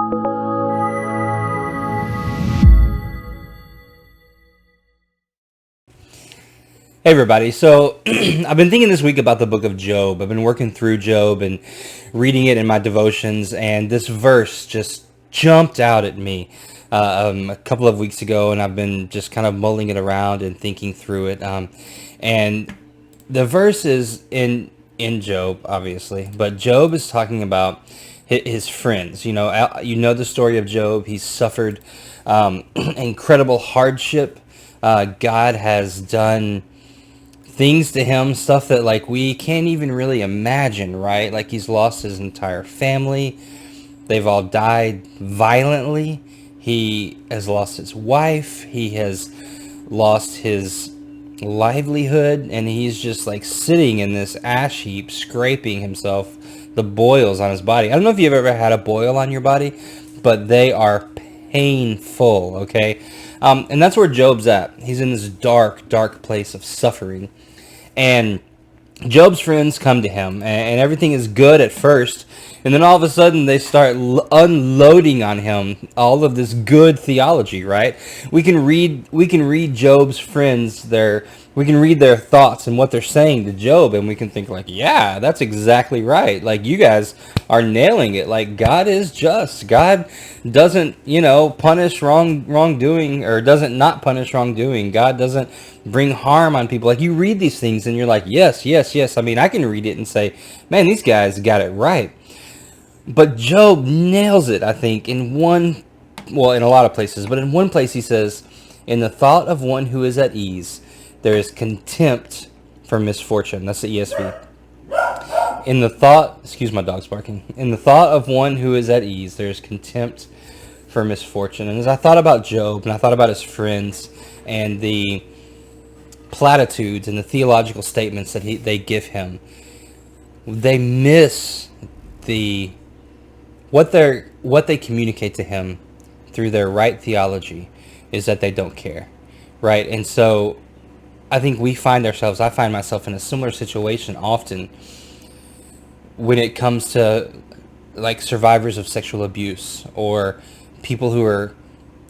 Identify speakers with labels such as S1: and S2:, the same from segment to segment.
S1: Hey everybody. So I've been thinking this week about the book of Job. I've been working through Job and reading it in my devotions, and this verse just jumped out at me a couple of weeks ago, and I've been just kind of mulling it around and thinking through it. And the verse is in Job, obviously, but Job is talking about his friends. You know the story of Job. He's suffered incredible hardship. God has done things to him, stuff that like we can't even really imagine, right? Like he's lost his entire family. They've all died violently. He has lost his wife. He has lost his livelihood, and he's just like sitting in this ash heap, scraping himself, the boils on his body. I don't know if you've ever had a boil on your body, but they are painful, okay? And that's where Job's at. He's in this dark, dark place of suffering. And Job's friends come to him, and everything is good at first, and then all of a sudden they start unloading on him all of this good theology. Right? We can read Job's friends we can read their thoughts and what they're saying to Job, and we can think like, yeah, that's exactly right. Like you guys are nailing it. Like God is just. God doesn't punish wrongdoing, or doesn't not punish wrongdoing. God doesn't bring harm on people. Like you read these things and you're like, yes, yes, yes. I mean, I can read it and say, man, these guys got it right. But Job nails it, I think, in a lot of places, but in one place he says, in the thought of one who is at ease, there is contempt for misfortune. That's the ESV. Excuse my dog's barking. In the thought of one who is at ease, there is contempt for misfortune. And as I thought about Job and I thought about his friends and the platitudes and the theological statements that they give him, they miss what they communicate to him through their right theology is that they don't care, right? And so I think I find myself in a similar situation often when it comes to like survivors of sexual abuse or people who are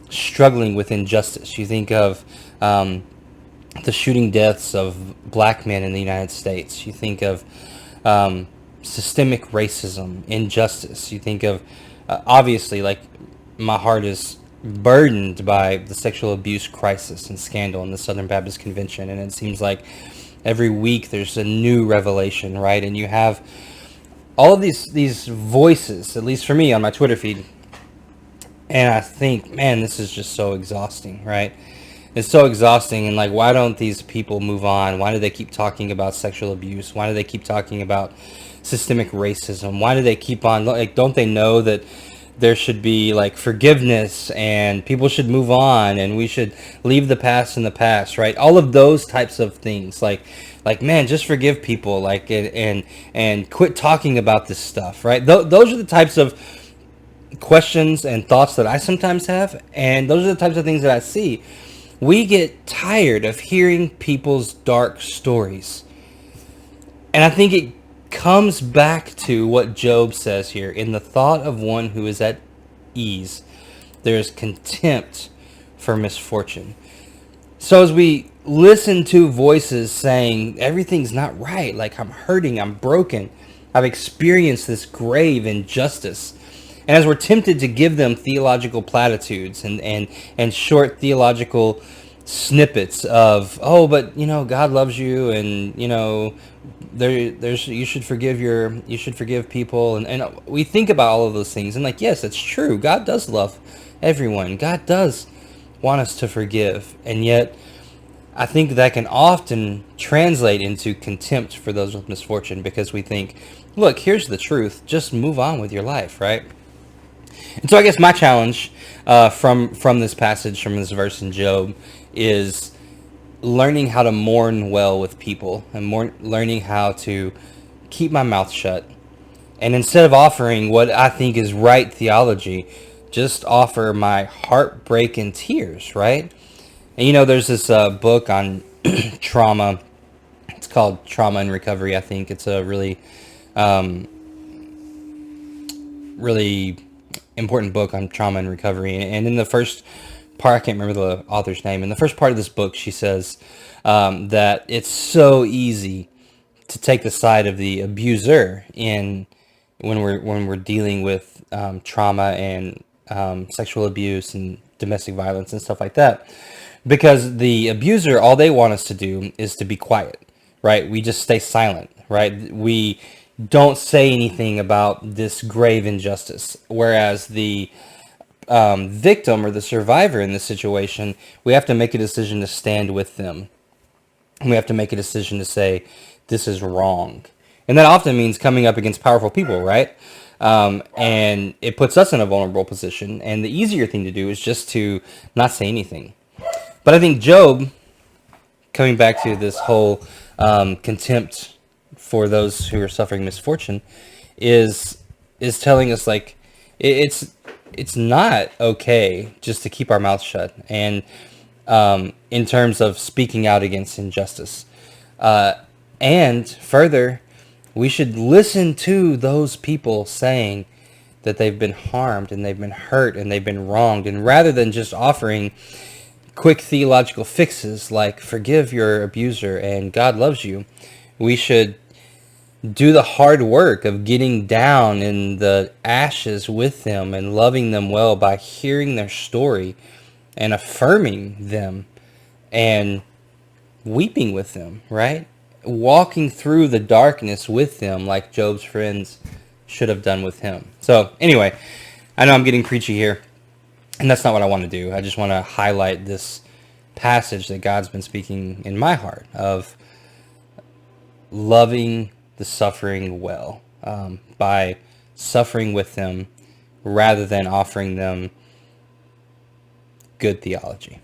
S1: struggling with injustice. You think of the shooting deaths of black men in the United States. You think of systemic racism, injustice. You think of, obviously, like my heart is burdened by the sexual abuse crisis and scandal in the Southern Baptist Convention. And it seems like every week there's a new revelation, right? And you have all of these voices, at least for me on my Twitter feed. And I think, man, this is just so exhausting, right? It's so exhausting. And like, why don't these people move on? Why do they keep talking about sexual abuse? Why do they keep talking about systemic racism? Why do they keep on, like, don't they know that there should be like forgiveness and people should move on and we should leave the past in the past, right? All of those types of things, like man, just forgive people, like, and quit talking about this stuff, right? Those are the types of questions and thoughts that I sometimes have, and those are the types of things that I see. We get tired of hearing people's dark stories, and I think it comes back to what Job says here. In the thought of one who is at ease, there is contempt for misfortune. So as we listen to voices saying everything's not right, like I'm hurting, I'm broken, I've experienced this grave injustice, and as we're tempted to give them theological platitudes and short theological snippets of, oh, but God loves you, and there's you should forgive people, and we think about all of those things, and like, yes, it's true, God does love everyone, God does want us to forgive, and yet I think that can often translate into contempt for those with misfortune, because we think, look, here's the truth, just move on with your life, right? And so I guess my challenge from this passage, from this verse in Job, is learning how to mourn well with people, and learning how to keep my mouth shut. And instead of offering what I think is right theology, just offer my heartbreak and tears, right? And there's this book on trauma. It's called Trauma and Recovery, I think. It's a really important book on trauma and recovery. And in the first part, I can't remember the author's name. In the first part of this book, she says that it's so easy to take the side of the abuser in when we're dealing with trauma and sexual abuse and domestic violence and stuff like that, because the abuser, all they want us to do is to be quiet, right? We just stay silent, right? We don't say anything about this grave injustice, whereas the victim or the survivor in this situation, we have to make a decision to stand with them. We have to make a decision to say, this is wrong. And that often means coming up against powerful people, right? And it puts us in a vulnerable position. And the easier thing to do is just to not say anything. But I think Job, coming back to this whole contempt for those who are suffering misfortune, is telling us, like, it's not okay just to keep our mouths shut. And in terms of speaking out against injustice. And further, we should listen to those people saying that they've been harmed and they've been hurt and they've been wronged. And rather than just offering quick theological fixes like forgive your abuser and God loves you, we should do the hard work of getting down in the ashes with them and loving them well by hearing their story and affirming them and weeping with them, right? Walking through the darkness with them like Job's friends should have done with him. So anyway, I know I'm getting preachy here, and that's not what I want to do. I just want to highlight this passage that God's been speaking in my heart of loving the suffering well, by suffering with them rather than offering them good theology.